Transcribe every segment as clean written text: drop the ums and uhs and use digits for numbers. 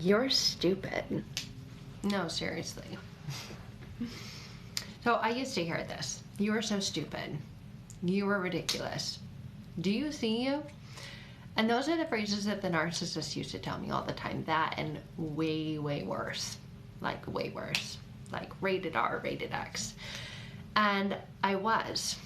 You're stupid. No, seriously. So I used to hear this. You are so stupid. You are ridiculous. Do you see you? And those are the phrases that the narcissist used to tell me all the time. That and way, way worse. Like way worse. Like rated R, rated X. And I was.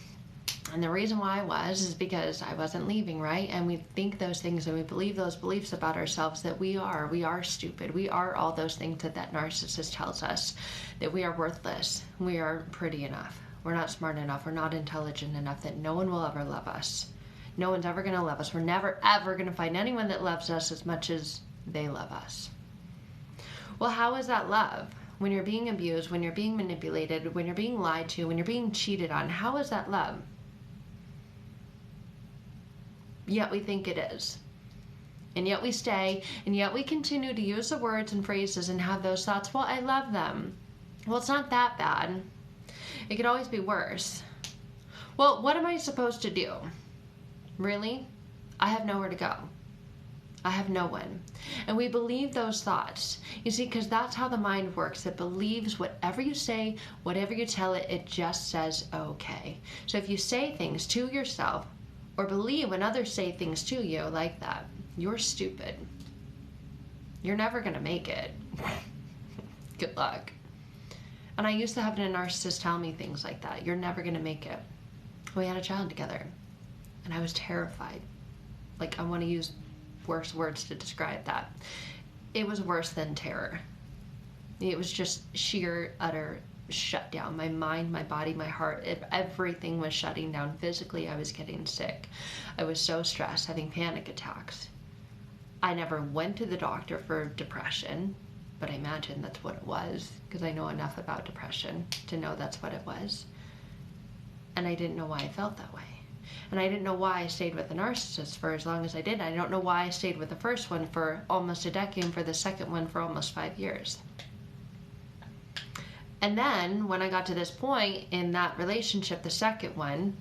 And the reason why I was is because I wasn't leaving, right? And we think those things and we believe those beliefs about ourselves that we are stupid. We are all those things that narcissist tells us, that we are worthless. We aren't pretty enough. We're not smart enough. We're not intelligent enough, that no one will ever love us. No one's ever going to love us. We're never, ever going to find anyone that loves us as much as they love us. Well, how is that love? When you're being abused, when you're being manipulated, when you're being lied to, when you're being cheated on, how is that love? Yet we think it is. And yet we stay, and yet we continue to use the words and phrases and have those thoughts, well, I love them. Well, it's not that bad. It could always be worse. Well, what am I supposed to do? Really? I have nowhere to go. I have no one. And we believe those thoughts. You see, because that's how the mind works. It believes whatever you say, whatever you tell it, it just says okay. So if you say things to yourself, or believe when others say things to you like that, you're stupid. You're never going to make it. Good luck. And I used to have a narcissist tell me things like that. You're never going to make it. We had a child together, and I was terrified. Like, I want to use worse words to describe that. It was worse than terror. It was just sheer, utter shut down. My mind, my body, my heart, everything was shutting down. Physically, I was getting sick. I was so stressed, having panic attacks. I never went to the doctor for depression, but I imagine that's what it was, because I know enough about depression to know that's what it was. And I didn't know why I felt that way. And I didn't know why I stayed with the narcissist for as long as I did. I don't know why I stayed with the first one for almost a decade and for the second one for almost 5 years. And then when I got to this point in that relationship, the second one,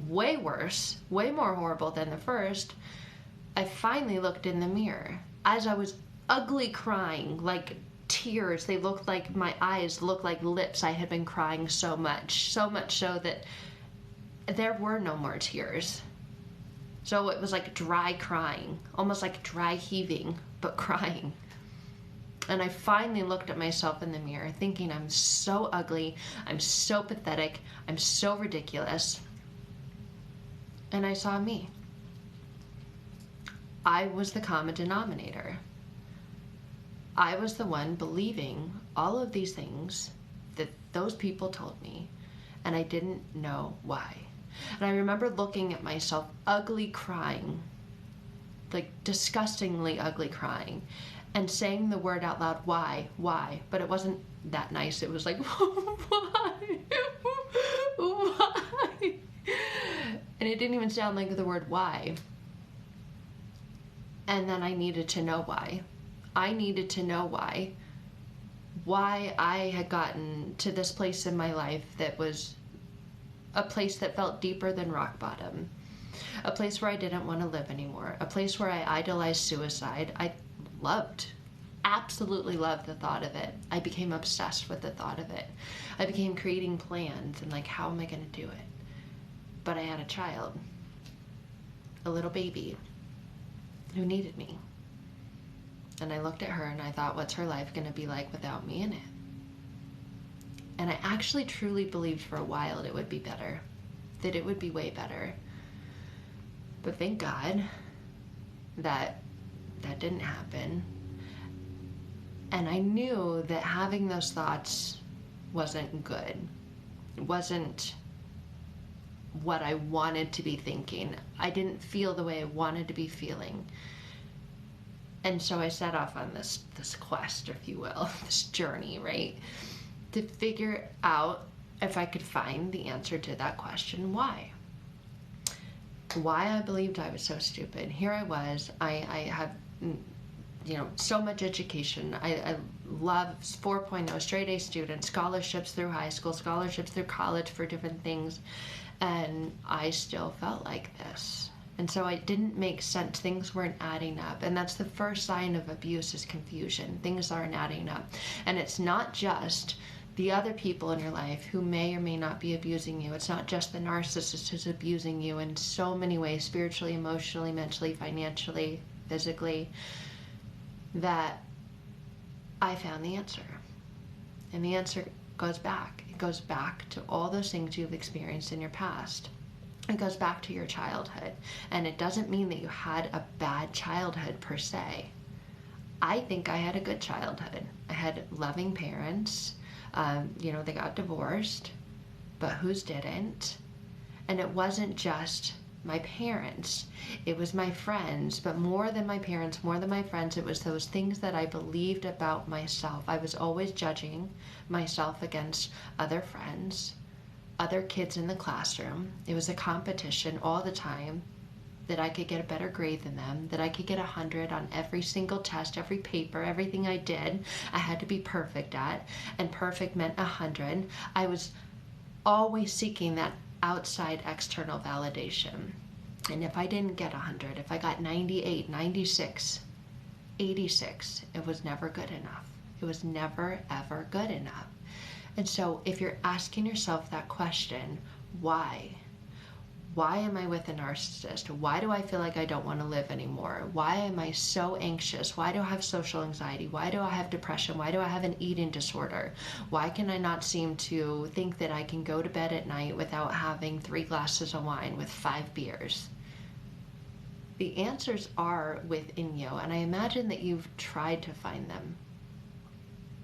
way worse, way more horrible than the first, I finally looked in the mirror. As I was ugly crying, like tears, they looked like, my eyes looked like lips. I had been crying so much so that there were no more tears. So it was like dry crying, almost like dry heaving, but crying. And I finally looked at myself in the mirror thinking, I'm so ugly, I'm so pathetic, I'm so ridiculous. And I saw me. I was the common denominator. I was the one believing all of these things that those people told me, and I didn't know why. And I remember looking at myself ugly crying, like disgustingly ugly crying, and saying the word out loud, why? But it wasn't that nice. It was like, why? Why? And it didn't even sound like the word why. And then I needed to know why. I needed to know why I had gotten to this place in my life that was a place that felt deeper than rock bottom. A place where I didn't want to live anymore. A place where I idolized suicide. I absolutely loved the thought of it. I became obsessed with the thought of it. I became creating plans and like, how am I going to do it? But I had a child, a little baby who needed me. And I looked at her and I thought, what's her life going to be like without me in it? And I actually truly believed for a while it would be better, that it would be way better. But thank God that didn't happen. And I knew that having those thoughts wasn't good. It wasn't what I wanted to be thinking. I didn't feel the way I wanted to be feeling. And so I set off on this quest, if you will, this journey, right? To figure out if I could find the answer to that question, why? Why I believed I was so stupid. Here I was, I have, so much education. I love 4.0 straight A students, scholarships through high school, scholarships through college for different things. And I still felt like this. And so it didn't make sense. Things weren't adding up. And that's the first sign of abuse, is confusion. Things aren't adding up. And it's not just the other people in your life who may or may not be abusing you. It's not just the narcissist who's abusing you in so many ways, spiritually, emotionally, mentally, financially, physically, that I found the answer. And the answer goes back. It goes back to all those things you've experienced in your past. It goes back to your childhood. And it doesn't mean that you had a bad childhood per se. I think I had a good childhood. I had loving parents. They got divorced, but whose didn't? And it wasn't just my parents. It was my friends, but more than my parents, more than my friends, it was those things that I believed about myself. I was always judging myself against other friends, other kids in the classroom. It was a competition all the time, that I could get a better grade than them, that I could get 100 on every single test, every paper, everything I did, I had to be perfect at, and perfect meant 100. I was always seeking that outside external validation. And if I didn't get 100, if I got 98, 96, 86, it was never good enough. It was never, ever good enough. And so if you're asking yourself that question, why? Why am I with a narcissist? Why do I feel like I don't want to live anymore? Why am I so anxious? Why do I have social anxiety? Why do I have depression? Why do I have an eating disorder? Why can I not seem to think that I can go to bed at night without having 3 glasses of wine with 5 beers? The answers are within you, and I imagine that you've tried to find them,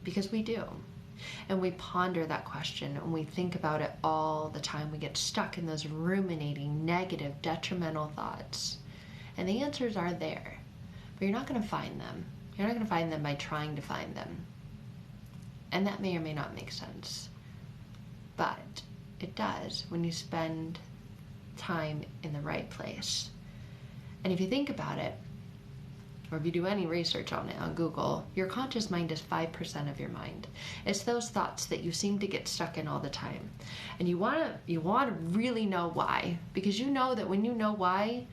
because we do. And we ponder that question, and we think about it all the time. We get stuck in those ruminating, negative, detrimental thoughts. And the answers are there, but you're not going to find them. You're not going to find them by trying to find them. And that may or may not make sense. But it does when you spend time in the right place. And if you think about it, or if you do any research on it on Google, your conscious mind is 5% of your mind. It's those thoughts that you seem to get stuck in all the time. And you want to really know why, because you know that when you know why,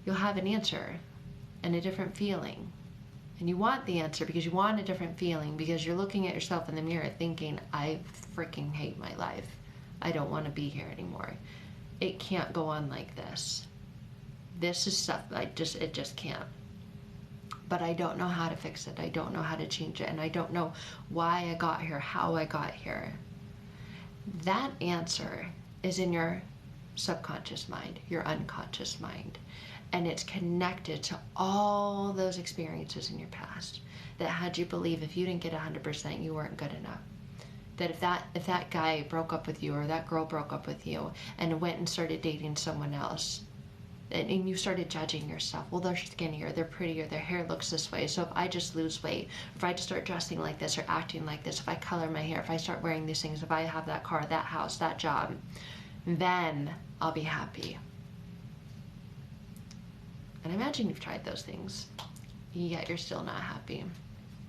you'll have an answer and a different feeling. And you want the answer because you want a different feeling, because you're looking at yourself in the mirror thinking, I freaking hate my life. I don't want to be here anymore. It can't go on like this. This is stuff it just can't. But I don't know how to fix it. I don't know how to change it. And I don't know why I got here, how I got here. That answer is in your subconscious mind, your unconscious mind. And it's connected to all those experiences in your past that had you believe if you didn't get 100%, you weren't good enough. That if that guy broke up with you, or that girl broke up with you and went and started dating someone else, and you started judging yourself. Well, they're skinnier, they're prettier, their hair looks this way. So if I just lose weight, if I just start dressing like this or acting like this, if I color my hair, if I start wearing these things, if I have that car, that house, that job, then I'll be happy. And imagine you've tried those things, yet you're still not happy.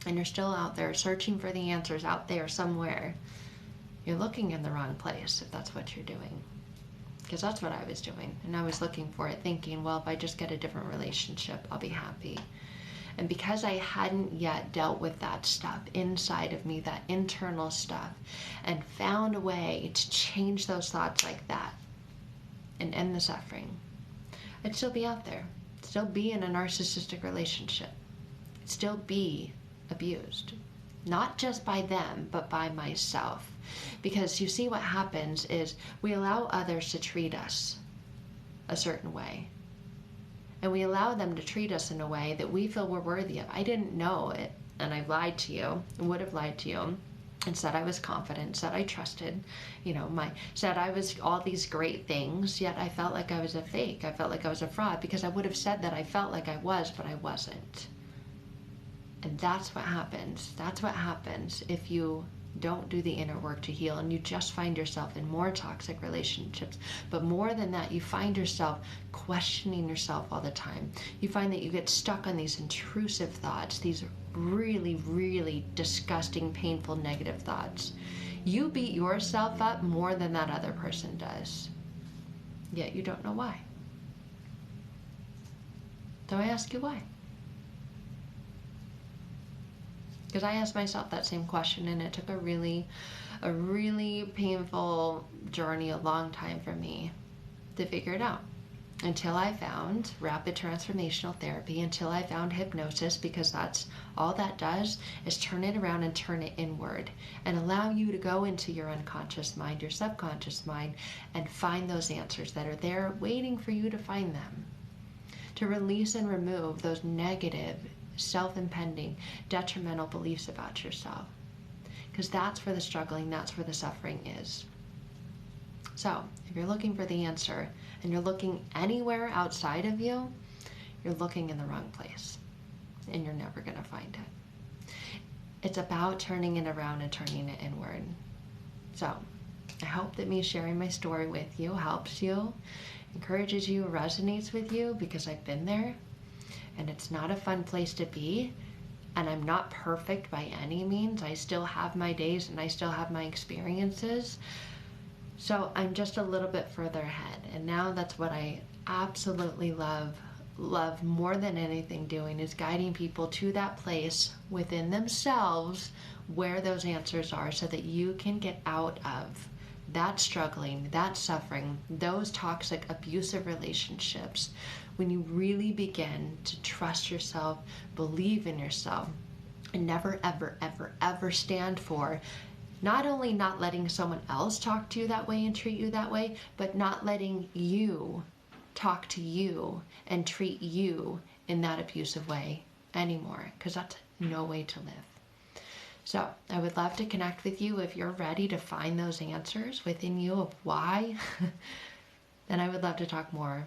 And you're still out there searching for the answers out there somewhere. You're looking in the wrong place if that's what you're doing. Because that's what I was doing. And I was looking for it, thinking, well, if I just get a different relationship, I'll be happy. And because I hadn't yet dealt with that stuff inside of me, that internal stuff, and found a way to change those thoughts like that and end the suffering, I'd still be out there. I'd still be in a narcissistic relationship. I'd still be abused. Not just by them, but by myself. Because you see, what happens is we allow others to treat us a certain way. And we allow them to treat us in a way that we feel we're worthy of. I didn't know it, and I lied to you, and would have lied to you, and said I was confident, said I trusted, said I was all these great things, yet I felt like I was a fake. I felt like I was a fraud, because I would have said that I felt like I was, but I wasn't. And that's what happens. That's what happens if you don't do the inner work to heal, and you just find yourself in more toxic relationships. But more than that, you find yourself questioning yourself all the time. You find that you get stuck on these intrusive thoughts, these really, really disgusting, painful, negative thoughts. You beat yourself up more than that other person does, yet you don't know why. So I ask you why. Because I asked myself that same question, and it took a really painful journey, a long time for me to figure it out. Until I found rapid transformational therapy, until I found hypnosis, because that's all that does, is turn it around and turn it inward and allow you to go into your unconscious mind, your subconscious mind, and find those answers that are there waiting for you to find them. To release and remove those negative, self-impending, detrimental beliefs about yourself. Because that's where the struggling, that's where the suffering is. So, if you're looking for the answer and you're looking anywhere outside of you, you're looking in the wrong place and you're never going to find it. It's about turning it around and turning it inward. So, I hope that me sharing my story with you helps you, encourages you, resonates with you, because I've been there and it's not a fun place to be. And I'm not perfect by any means. I still have my days and I still have my experiences. So I'm just a little bit further ahead. And now that's what I absolutely love more than anything doing, is guiding people to that place within themselves where those answers are, so that you can get out of that struggling, that suffering, those toxic, abusive relationships. When you really begin to trust yourself, believe in yourself, and never, ever, ever, ever stand for not only not letting someone else talk to you that way and treat you that way, but not letting you talk to you and treat you in that abusive way anymore, because that's no way to live. So I would love to connect with you if you're ready to find those answers within you of why. Then I would love to talk more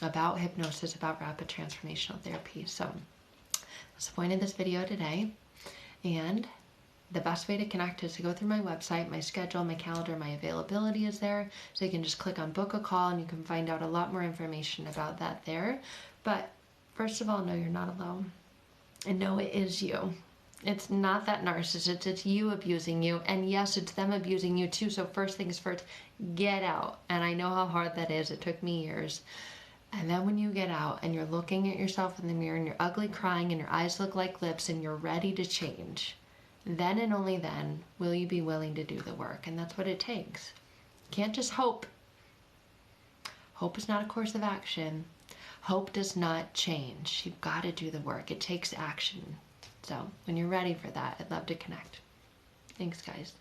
about hypnosis, about rapid transformational therapy. So that's the point of this video today. And the best way to connect is to go through my website. My schedule, my calendar, my availability is there. So you can just click on book a call and you can find out a lot more information about that there. But first of all, know you're not alone. And know it is you. It's not that narcissist, it's you abusing you. And yes, it's them abusing you too. So first things first, get out. And I know how hard that is. It took me years. And then when you get out and you're looking at yourself in the mirror and you're ugly crying and your eyes look like lips and you're ready to change, then and only then will you be willing to do the work. And that's what it takes. You can't just hope. Hope is not a course of action. Hope does not change. You've got to do the work. It takes action. So when you're ready for that, I'd love to connect. Thanks, guys.